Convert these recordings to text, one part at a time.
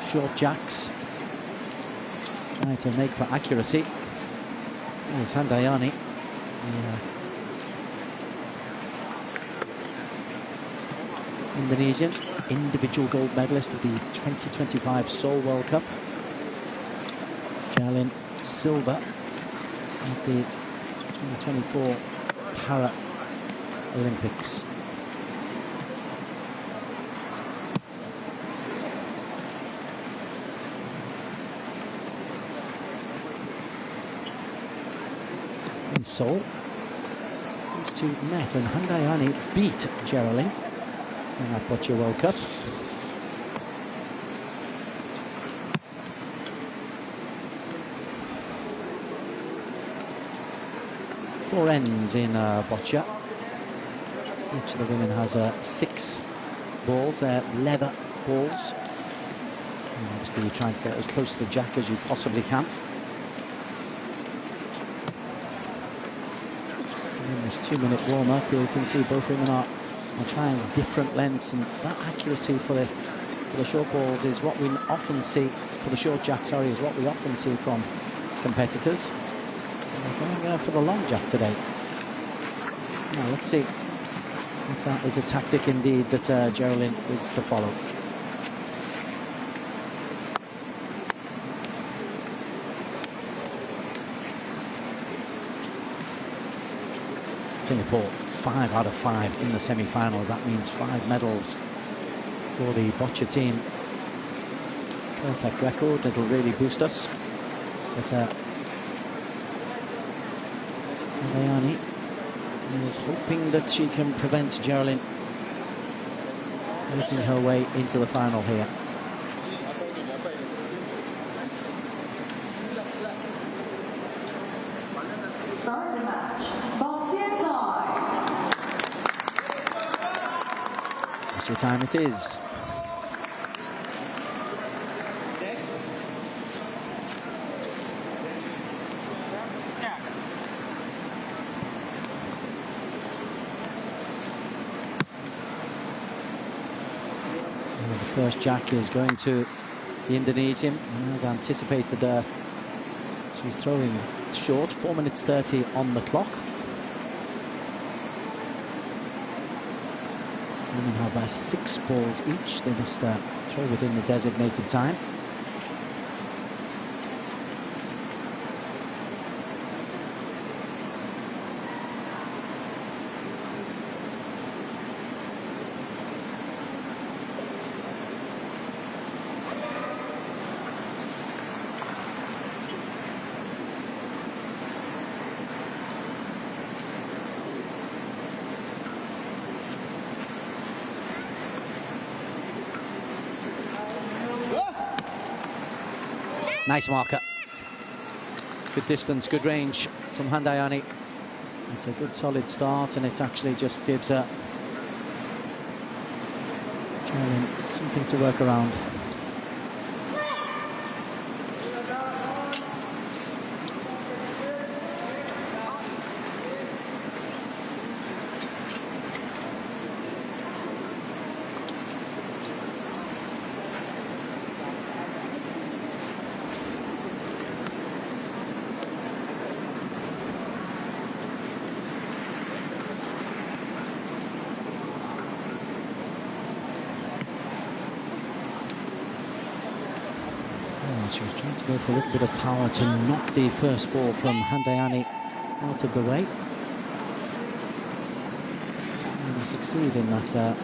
short jacks. Trying to make for accuracy. There's Handayani. Yeah. Indonesian individual gold medalist at the 2025 Seoul World Cup. Jeralyn silver at the 2024 Para Olympics. In Seoul, these two met and Handayani beat Jeralyn in that Boccia World Cup. Four ends in Boccia. Each of the women has 6 balls. They're leather balls. And obviously you're trying to get as close to the jack as you possibly can. In this 2-minute warm-up, you can see both women are trying different lengths, and that accuracy for the short balls is what we often see, for the short jack, sorry, is what we often see from competitors. And they're going for the long jack today. Now let's see if that is a tactic indeed that Jeralyn is to follow. Singapore 5 out of 5 in the semi-finals. That means 5 medals for the Boccia team. Perfect record. It'll really boost us. But Handayani is hoping that she can prevent Jeralyn making her way into the final here. Start the match. Boccia time. Boccia time it is. The first jack is going to the Indonesian, and as anticipated, she's throwing short. 4 minutes 30 on the clock. Women have 6 balls each. They must throw within the designated time. Nice marker. Good distance, good range from Handayani. It's a good solid start, and it actually just gives Jeralyn something to work around. She was trying to go for a little bit of power to knock the first ball from Handayani out of the way. And they succeed in that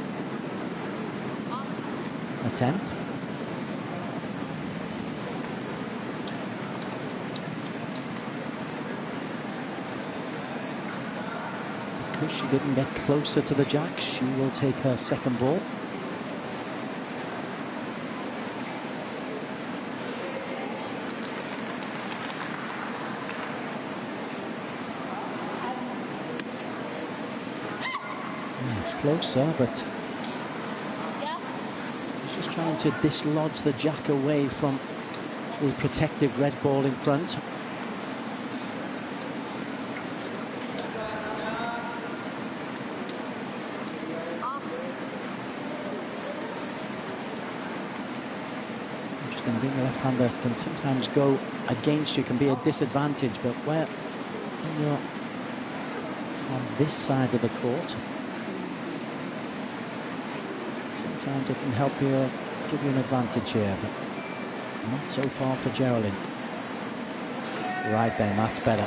attempt. Because she didn't get closer to the jack, she will take her second ball. It's closer, but she's just trying to dislodge the jack away from the protective red ball in front. Again, being a left-hander can sometimes go against you, can be a disadvantage, but when you're on this side of the court, sometimes it can help you, give you an advantage here, but not so far for Jeralyn. Right then, that's better.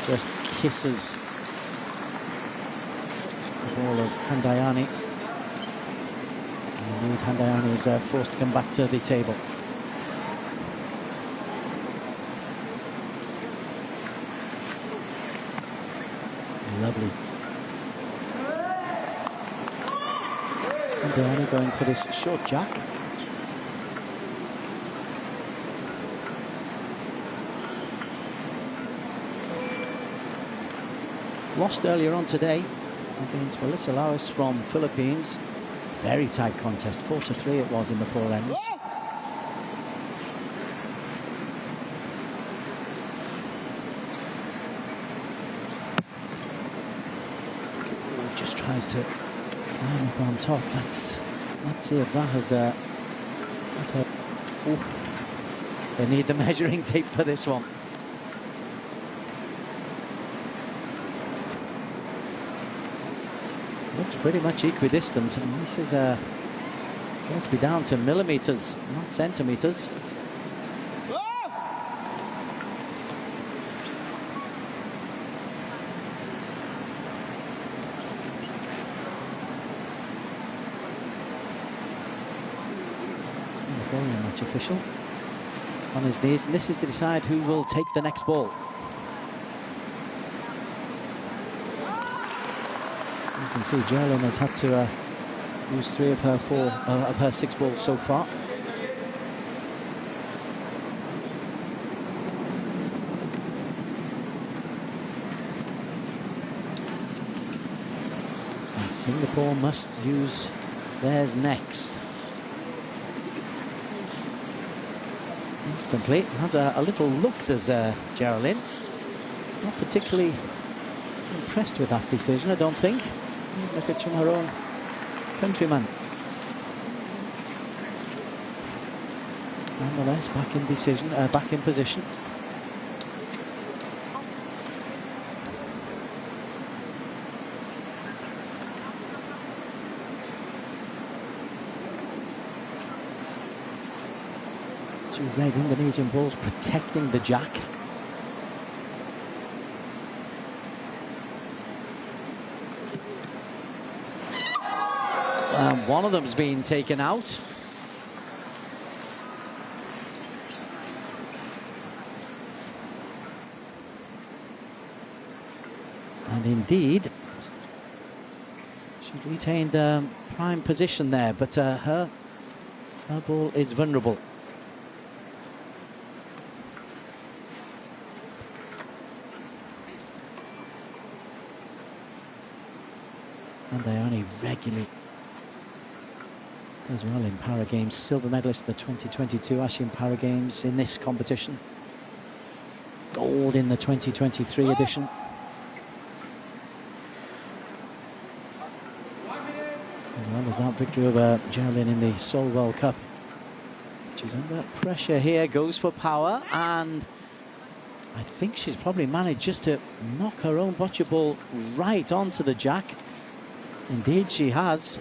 Just kisses the ball of Handayani. And indeed, Handayani is forced to come back to the table. Lovely. Handayani going for this short jack. Lost earlier on today against Melissa Lawis from Philippines. Very tight contest, 4-3 it was in the four ends. Just tries to climb up on top. Let's see if that has they need the measuring tape for this one. Looks pretty much equidistant, and this is going to be down to millimeters, not centimeters. Very much official on his knees, and this is to decide who will take the next ball. You can see Jeralyn has had to use 3 of her 6 balls so far. And Singapore must use theirs next. Instantly has a little look, does Jeralyn. Not particularly impressed with that decision, I don't think, even if it's from her own countryman. Nonetheless, back in position. Two red Indonesian balls protecting the jack. One of them's been taken out. And indeed, she's retained prime position there, but her ball is vulnerable. And they only regularly does well in Para Games, silver medalist the 2022 ASEAN Para Games in this competition. Gold in the 2023 edition. As well as that victory over Jeralyn in the Seoul World Cup. She's under pressure here, goes for power, and I think she's probably managed just to knock her own boccia ball right onto the jack. Indeed she has.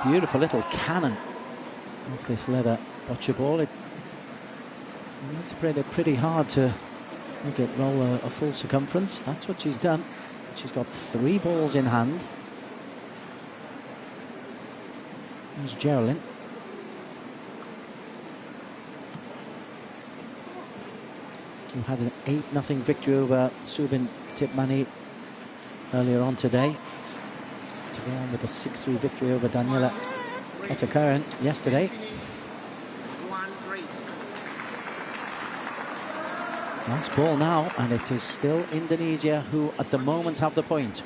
Beautiful little cannon off this leather boccia ball. It needs to pretty hard to make it roll a full circumference. That's what she's done. She's got 3 balls in hand. There's Jeralyn. Who had an 8-0 victory over Subin Tipmani earlier on today. To go on with a 6-3 victory over Daniela Katakaran yesterday. Last ball now, and it is still Indonesia who at the moment have the point.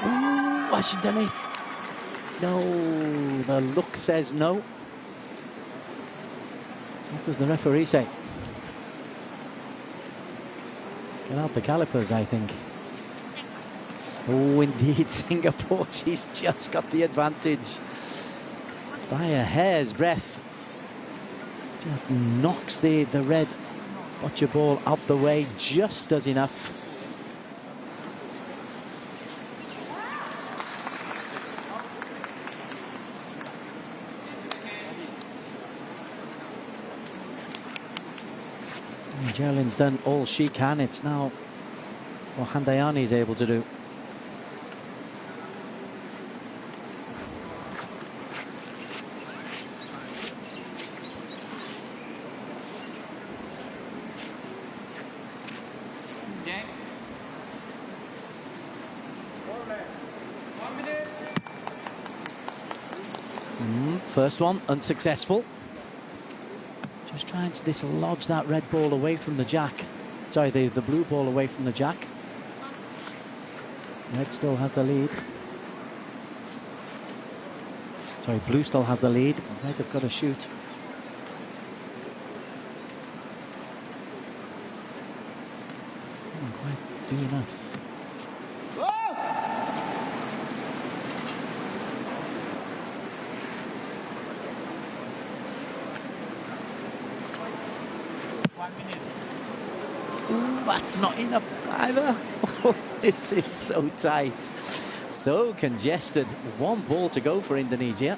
Ooh, has she done it? No, the look says no. What does the referee say? Get out the calipers, I think. Oh, indeed, Singapore, she's just got the advantage by a hair's breadth. Just knocks the red Boccia ball out the way, just does enough. Jeralyn's done all she can. It's now what Handayani is able to do. First one unsuccessful. Just trying to dislodge that red ball away from the jack. Sorry, the blue ball away from the jack. Red still has the lead. Sorry, blue still has the lead. Red have got to shoot. Doesn't quite do enough. That's not enough either. Oh, this is so tight, so congested. One ball to go for Indonesia.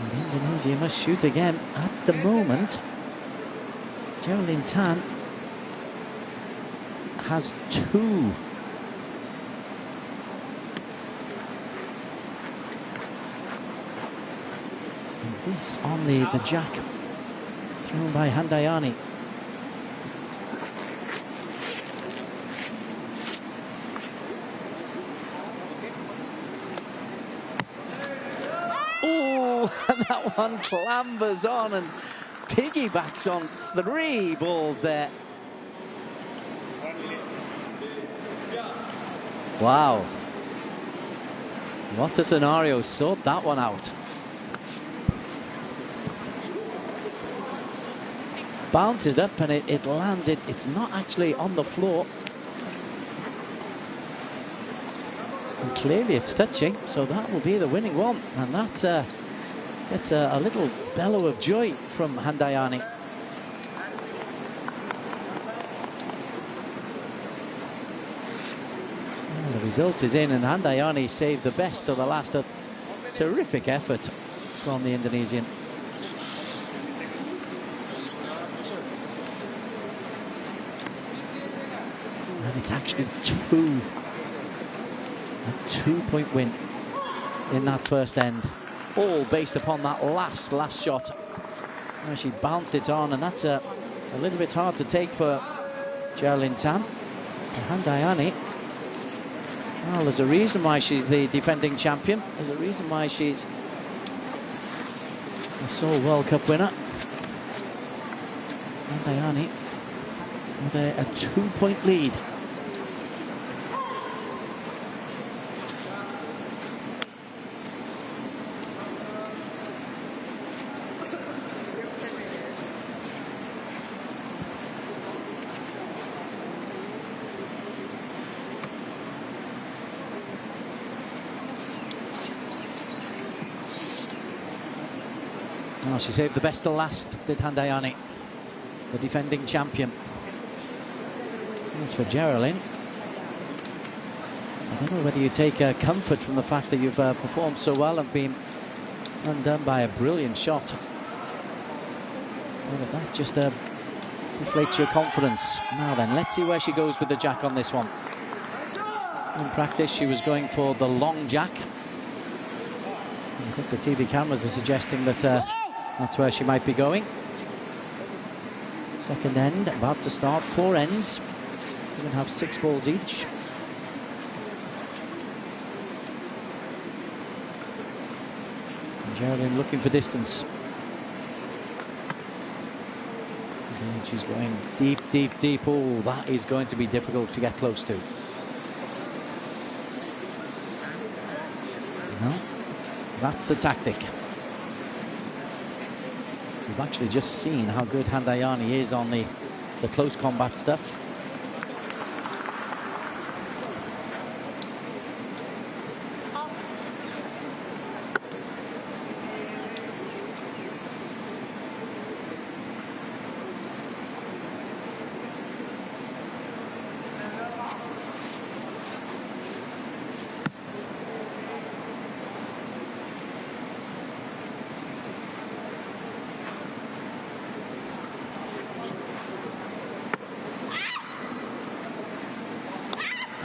And Indonesia must shoot again. At the moment, Jeralyn Tan has 2. And this on the jack. Thrown by Handayani. Oh, and that one clambers on and piggybacks on 3 balls there. Wow. What a scenario. Sort that one out. Bounces up and it lands. It's not actually on the floor. And clearly it's touching, so that will be the winning one. And that gets a little bellow of joy from Handayani. Well, the result is in, and Handayani saved the best of the last. A terrific effort from the Indonesian. It's actually a 2-point win in that first end, all based upon that last shot where she bounced it on, and that's a little bit hard to take for Jeralyn Tan. And Handayani, well, there's a reason why she's the defending champion. There's a reason why she's a Seoul World Cup winner. Handayani with a 2-point lead. Oh, she saved the best to last, did Handayani, the defending champion. As for Jeralyn, I don't know whether you take comfort from the fact that you've performed so well and been undone by a brilliant shot. Or that just deflates your confidence. Now then, let's see where she goes with the jack on this one. In practice, she was going for the long jack. I think the TV cameras are suggesting that that's where she might be going. Second end about to start. 4 ends. We're going to have 6 balls each. And Jeralyn looking for distance. And she's going deep, deep, deep. Oh, that is going to be difficult to get close to. No, that's the tactic. We've actually just seen how good Handayani is on the close combat stuff.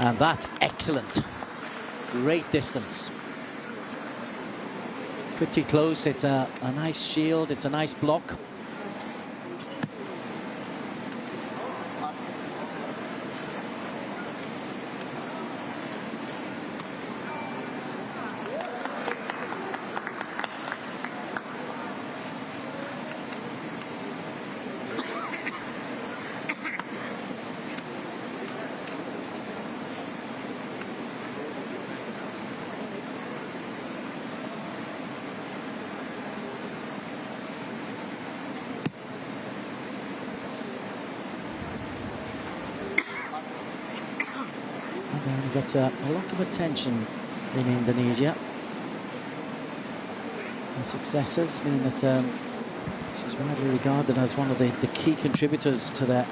And that's excellent. Great distance. Pretty close. It's a nice shield. It's a nice block. Got a lot of attention in Indonesia. Her successes mean that she's widely regarded as one of the key contributors to their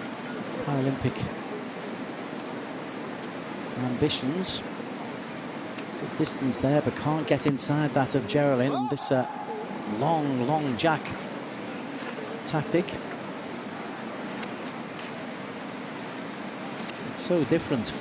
Paralympic ambitions. Good distance there, but can't get inside that of Jeralyn. And this long jack tactic. It's so different.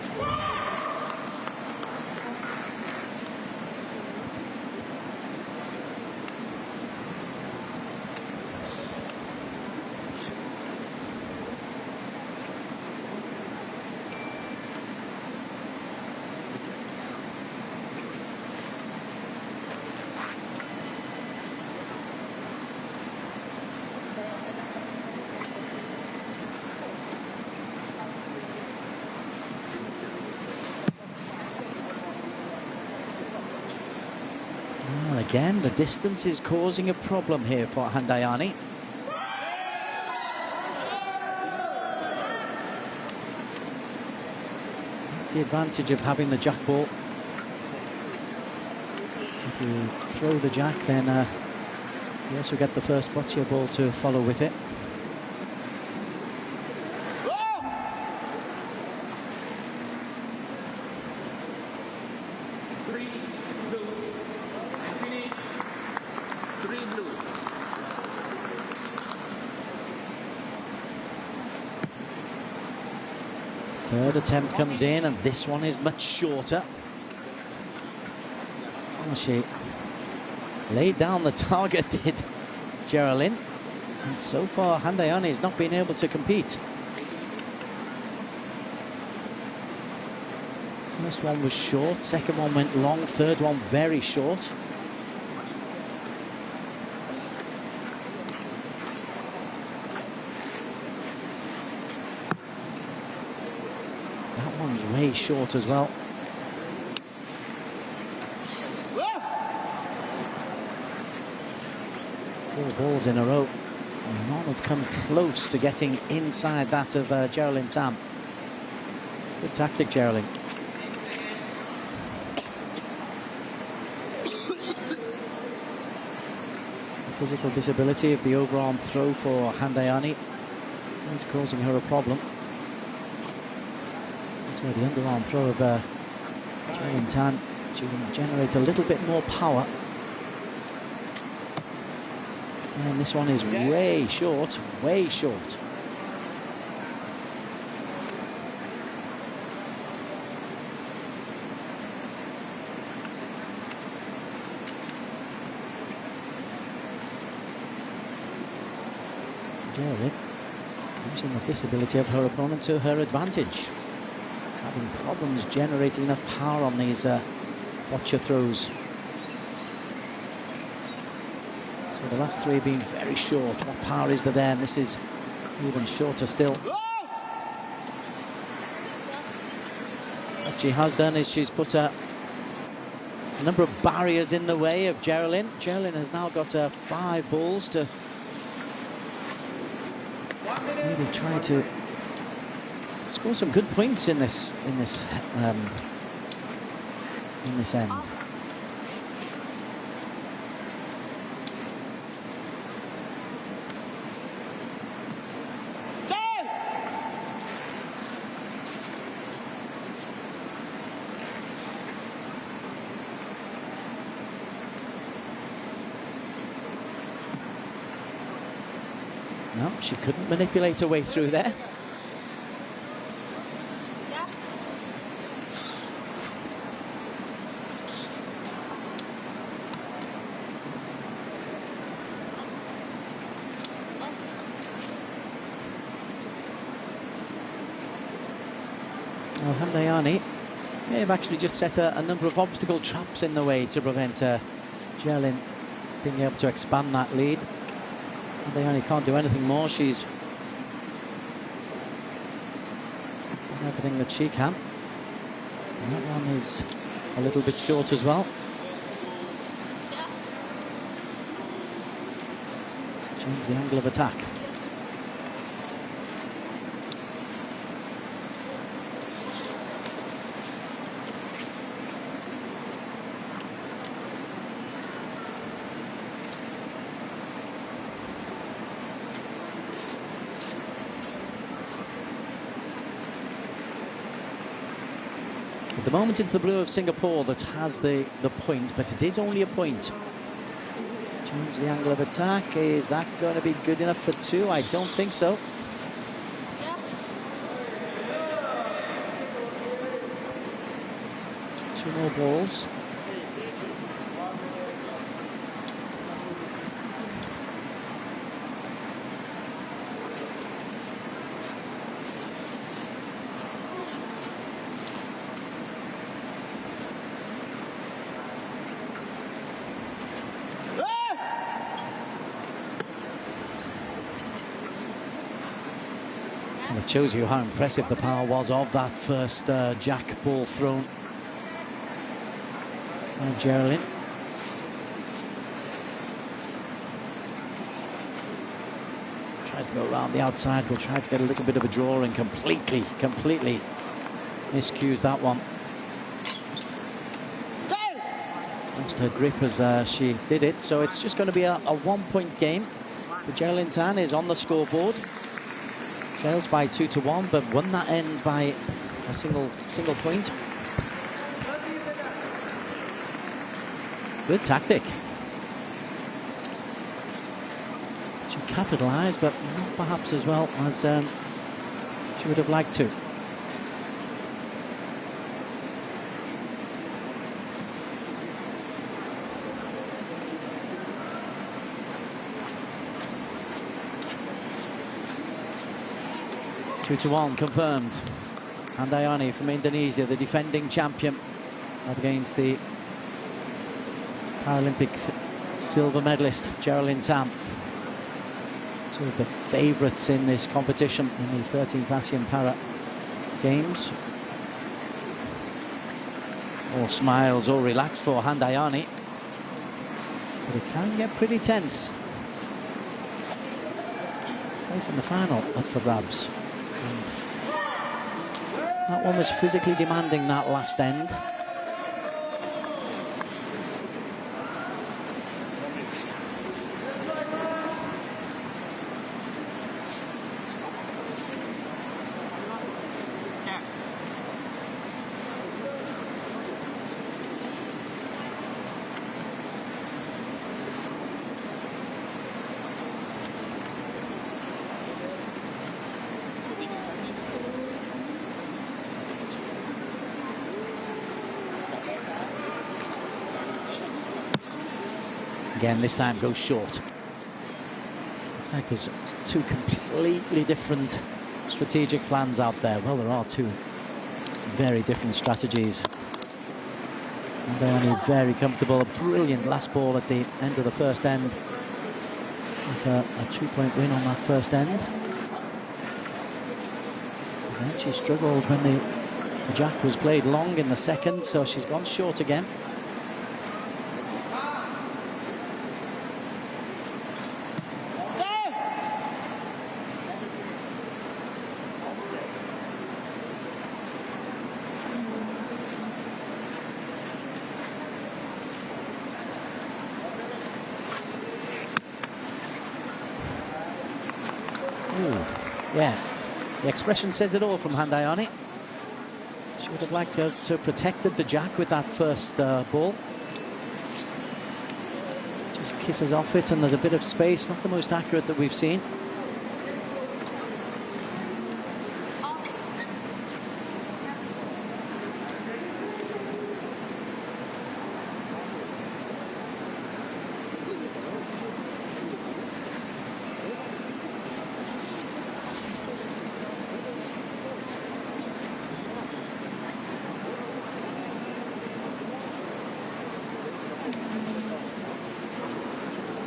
Again, the distance is causing a problem here for Handayani. That's the advantage of having the jack ball. If you throw the jack, then you also get the first Boccia ball to follow with it. Third attempt comes in, and this one is much shorter. Oh, she laid down the target, did Jeralyn. And so far, Handayani has not been able to compete. First one was short, second one went long, third one very short. Way short as well. Four balls in a row. None have come close to getting inside that of Jeralyn Tam. Good tactic, Jeralyn. The physical disability of the overarm throw for Handayani is causing her a problem. Where the underarm throw of Jeralyn Tan, she will generate a little bit more power. And this one is way short, way short. Jeralyn using the disability of her opponent to her advantage. Having problems generating enough power on these Boccia throws. So the last three being very short. What power is there there? And this is even shorter still. What she has done is she's put a A number of barriers in the way of Jeralyn. Jeralyn has now got 5 balls to really try to score some good points in this end. No, she couldn't manipulate her way through there. Well, Handayani may have actually just set a number of obstacle traps in the way to prevent Jeralyn being able to expand that lead. Handayani can't do anything more. She's done everything that she can. And that one is a little bit short as well. Change the angle of attack. At the moment, it's the blue of Singapore that has the point, but it is only a point. Change the angle of attack. Is that going to be good enough for 2? I don't think so. Two more balls. It shows you how impressive the power was of that first jack ball thrown by Jeralyn. Tries to go around the outside, will try to get a little bit of a draw and completely miscues that one. Lost her grip as she did it, so it's just going to be a 1-point game. The Jeralyn Tan is on the scoreboard. Trails by 2-1, but won that end by a single point. Good tactic. She capitalised, but not perhaps as well as she would have liked to. Two to 1 confirmed. Handayani from Indonesia, the defending champion, up against the Paralympic silver medalist Jeralyn Tan. Two of the favourites in this competition in the 13th ASEAN Para Games. All smiles, all relaxed for Handayani, but it can get pretty tense. Place in the final up for grabs. And that one was physically demanding, that last end. Again, this time goes short. It's like there's two completely different strategic plans out there. Well, there are two very different strategies. And they're only very comfortable. A brilliant last ball at the end of the first end. It's a 2-point win on that first end. And then she struggled when the jack was played long in the second, so she's gone short again. Yeah, the expression says it all from Handayani. She would have liked to have protected the jack with that first ball. Just kisses off it, and there's a bit of space. Not the most accurate that we've seen.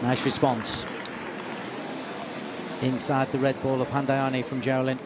Nice response. Inside the red ball of Handayani from Jeralyn.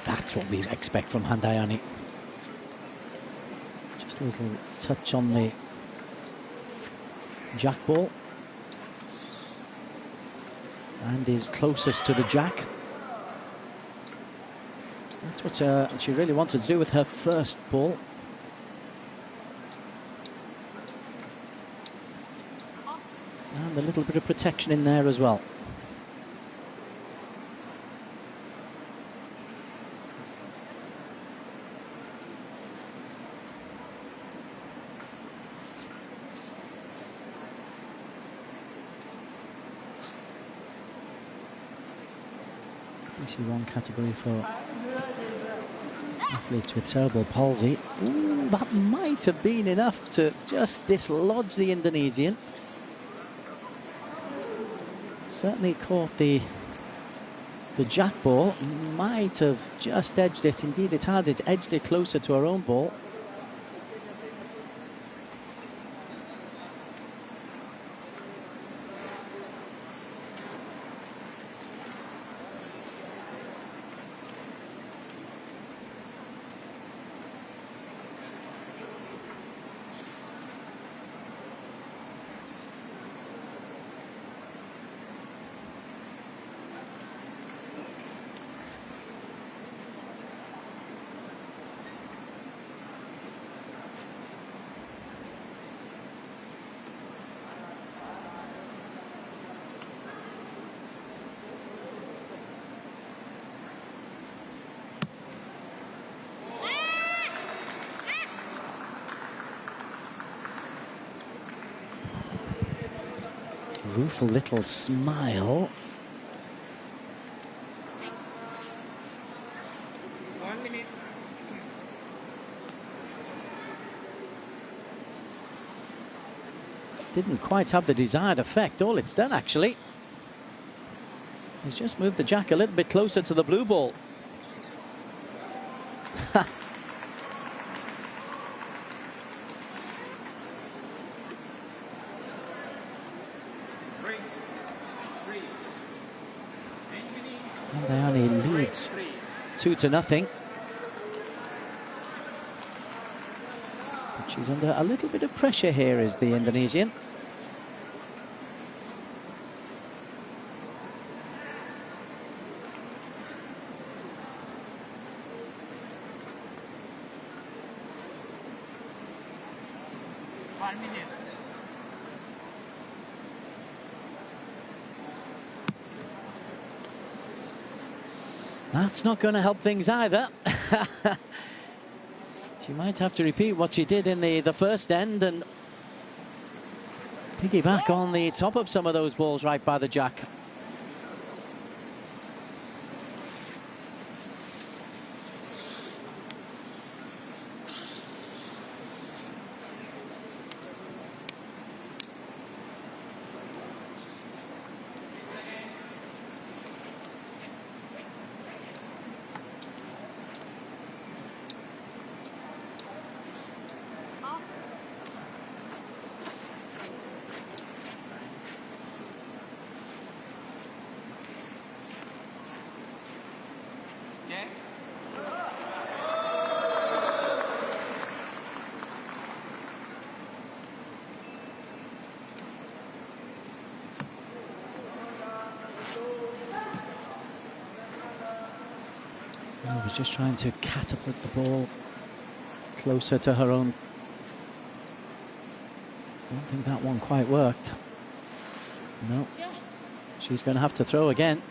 That's what we expect from Handayani. Just a little touch on the jack ball. And is closest to the jack. That's what she really wanted to do with her first ball. And a little bit of protection in there as well. BC1 category for athletes with cerebral palsy. Ooh, that might have been enough to just dislodge the Indonesian. Certainly caught the jack ball, might have just edged it. Indeed it has, it's edged it closer to her own ball. Rueful little smile. Didn't quite have the desired effect. All it's done actually is just moved the jack a little bit closer to the blue ball. Handayani leads 2-0. But she's under a little bit of pressure here, is the Indonesian. That's not going to help things either. She might have to repeat what she did in the first end and piggyback on the top of some of those balls right by the jack. I was just trying to catapult the ball closer to her own. Don't think that one quite worked. No. She's going to have to throw again.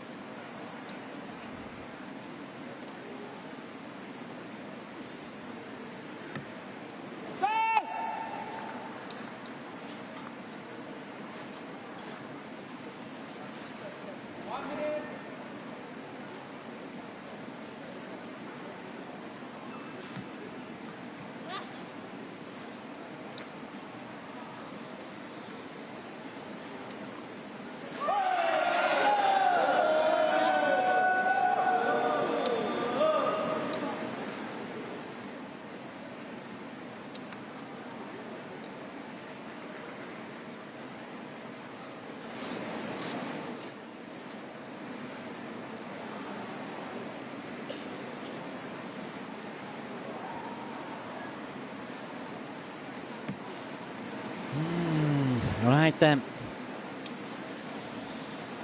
Right then.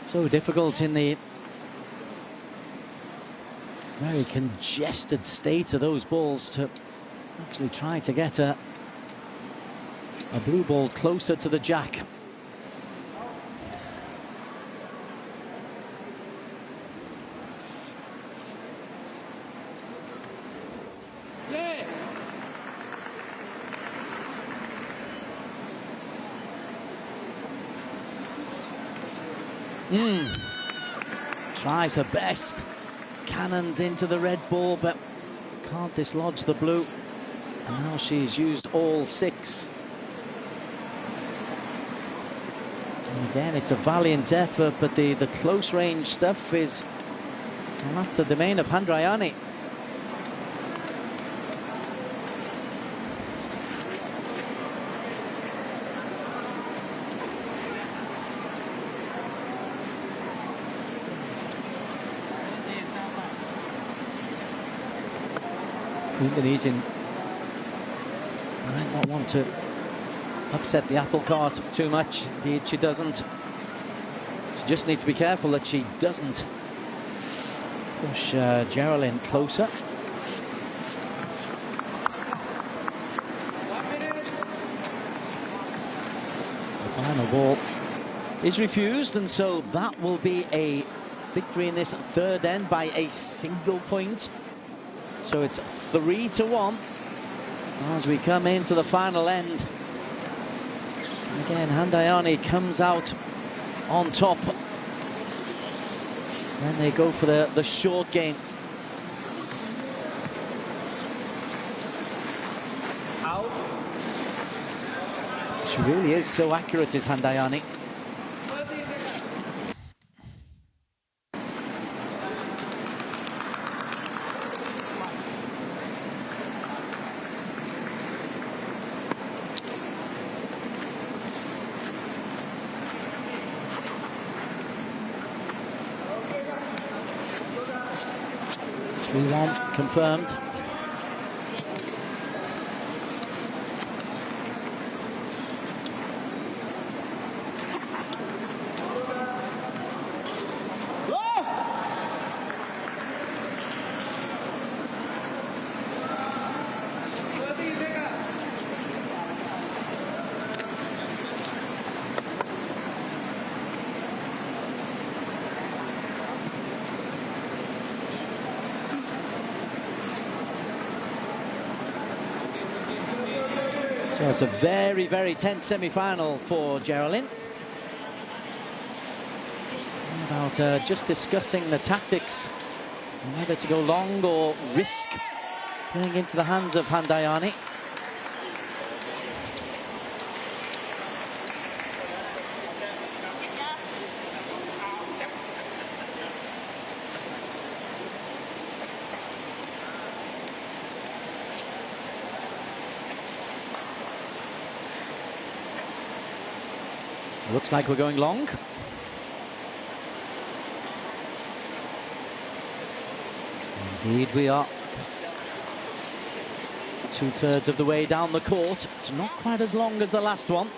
So difficult in the very congested state of those balls to actually try to get a blue ball closer to the jack. Tries her best, cannons into the red ball, but can't dislodge the blue. And now she's used all 6. And again, it's a valiant effort, but the close range stuff is, well, that's the domain of Handrayani. The Indonesian might not want to upset the apple cart too much. Indeed, she doesn't. She just needs to be careful that she doesn't push Jeralyn closer. The final ball is refused, and so that will be a victory in this third end by a single point. So it's 3-1 as we come into the final end. And again, Handrayani comes out on top. Then they go for the short game. Out. She really is so accurate, is Handrayani. 3-1 confirmed. So it's a very, very tense semi-final for Jeralyn. About just discussing the tactics, whether to go long or risk playing into the hands of Handrayani. Looks like we're going long. Indeed we are. 2/3 of the way down the court. It's not quite as long as the last one.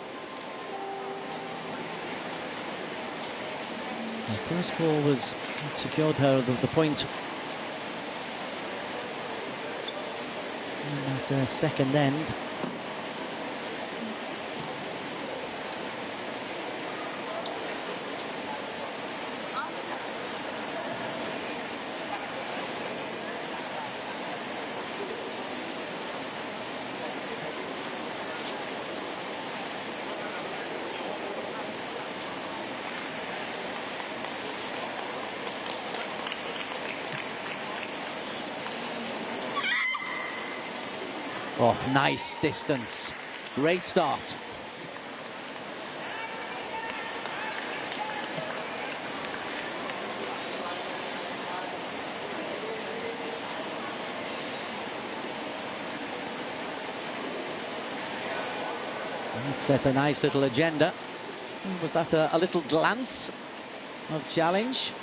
The first ball was secured her the point in that second end. Oh, nice distance. Great start. That set a nice little agenda. Was that a little glance of challenge?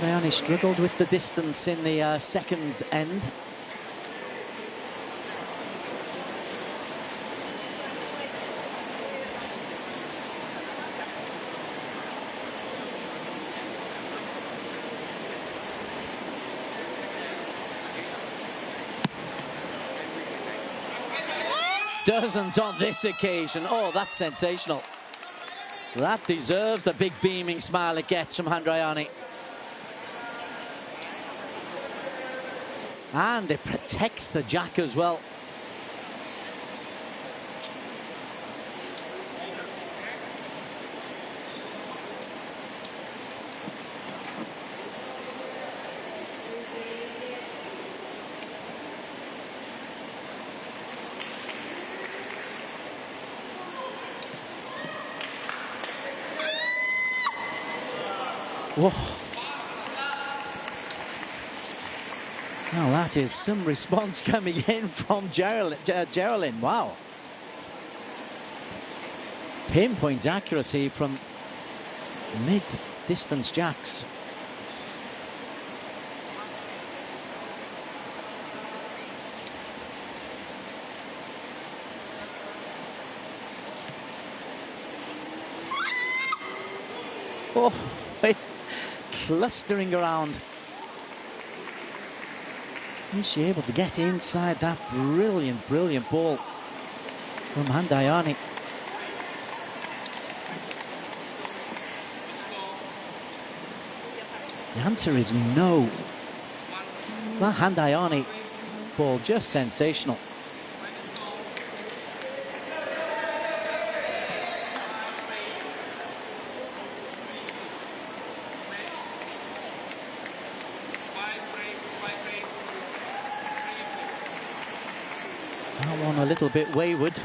They only struggled with the distance in the second end. Doesn't on this occasion. Oh, that's sensational. That deserves the big beaming smile it gets from Handrayani. And it protects the jack as well. Whoa. Now that is some response coming in from Jeralyn. Wow. Pinpoint accuracy from mid-distance jacks. Oh, clustering around. Is she able to get inside that brilliant, brilliant ball from Handrayani? The answer is no. That Handrayani ball just sensational. That one a little bit wayward.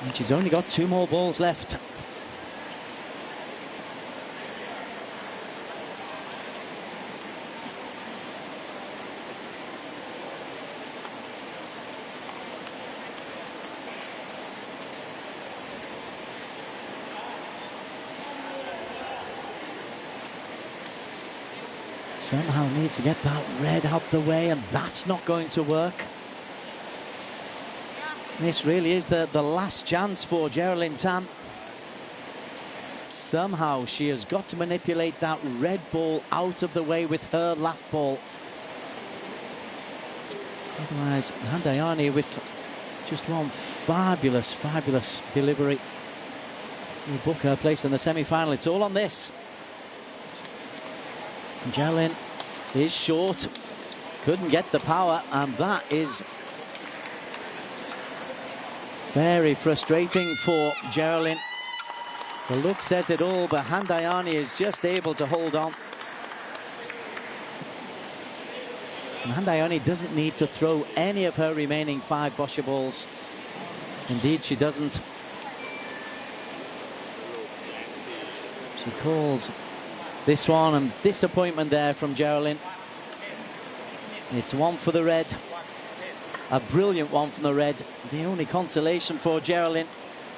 And she's only got 2 more balls left. Somehow needs to get that red out the way, and that's not going to work. This really is the last chance for Jeralyn Tam. Somehow she has got to manipulate that red ball out of the way with her last ball. Otherwise, Handrayani with just one fabulous, fabulous delivery will book her place in the semi-final. It's all on this. Jeralyn is short, couldn't get the power, and that is very frustrating for Jeralyn. The look says it all, but Handrayani is just able to hold on. And Handrayani doesn't need to throw any of her remaining 5 Boccia balls. Indeed, she doesn't. She calls this one, and disappointment there from Jeralyn. It's one for the red. A brilliant one from the red. The only consolation for Jeralyn,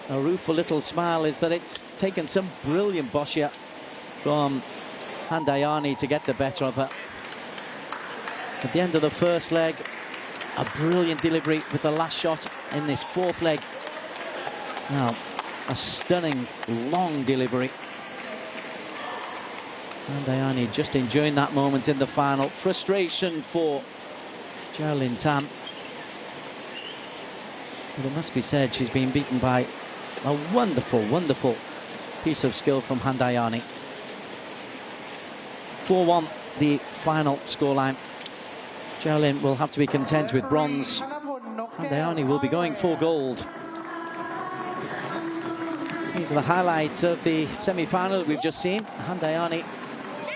a rueful little smile, is that it's taken some brilliant Boccia from Handrayani to get the better of her. At the end of the first leg, a brilliant delivery with the last shot in this 4th leg. Now, a stunning long delivery. Handayani just enjoying that moment in the final. Frustration for Jeralyn Tam. But it must be said, she's been beaten by a wonderful, wonderful piece of skill from Handayani. 4-1, the final scoreline. Jeralyn will have to be content with bronze. Handayani will be going for gold. These are the highlights of the semi-final we've just seen. Handayani,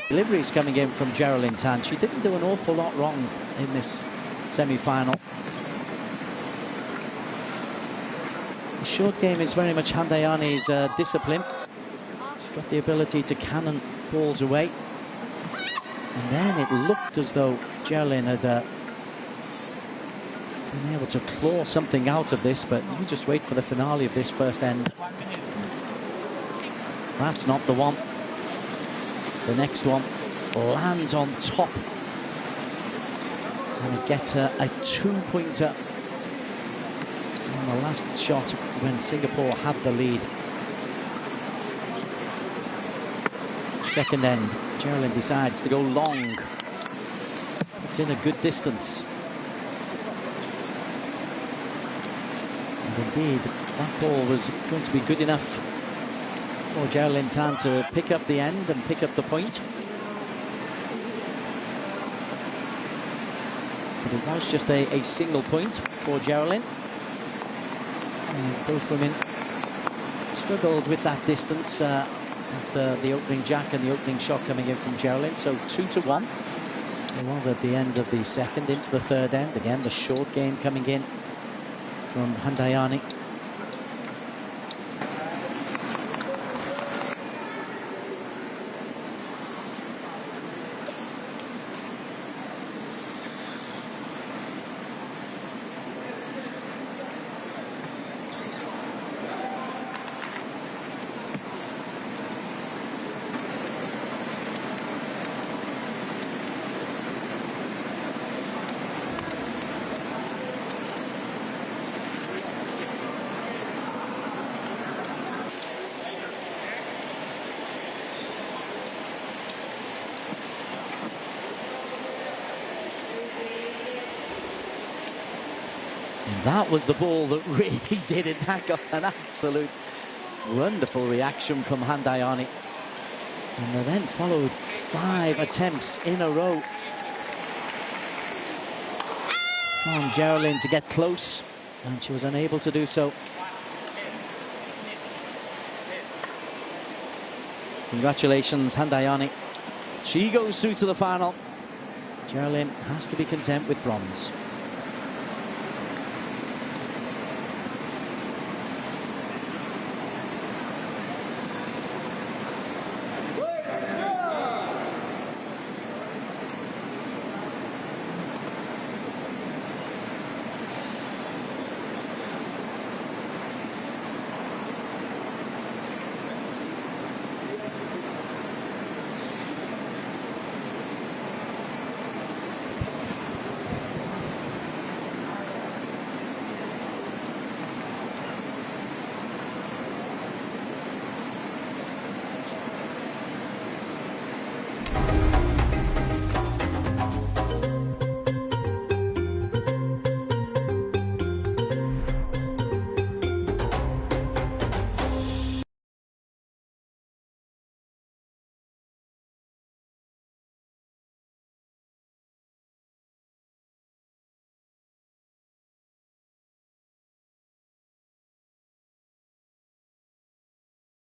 deliveries coming in from Jeralyn Tan. She didn't do an awful lot wrong in this semi-final. The short game is very much Handayani's discipline. She's got the ability to cannon balls away. And then it looked as though Jeralyn had been able to claw something out of this, but you just wait for the finale of this first end. That's not the one. The next one lands on top. And it gets her a two-pointer on the last shot when Singapore had the lead. Second end, Jeralyn decides to go long. It's in a good distance. And indeed, that ball was going to be good enough for Jeralyn Tan to pick up the end and pick up the point. But it was just a single point for Jeralyn. As both women struggled with that distance after the opening jack and the opening shot coming in from Jeralyn. So 2-1. It was at the end of the second into the third end. Again, the short game coming in from Handayani. That was the ball that really did it. That got an absolute wonderful reaction from Handayani. And they then followed 5 attempts in a row from Jeralyn to get close, and she was unable to do so. Congratulations, Handayani. She goes through to the final. Jeralyn has to be content with bronze.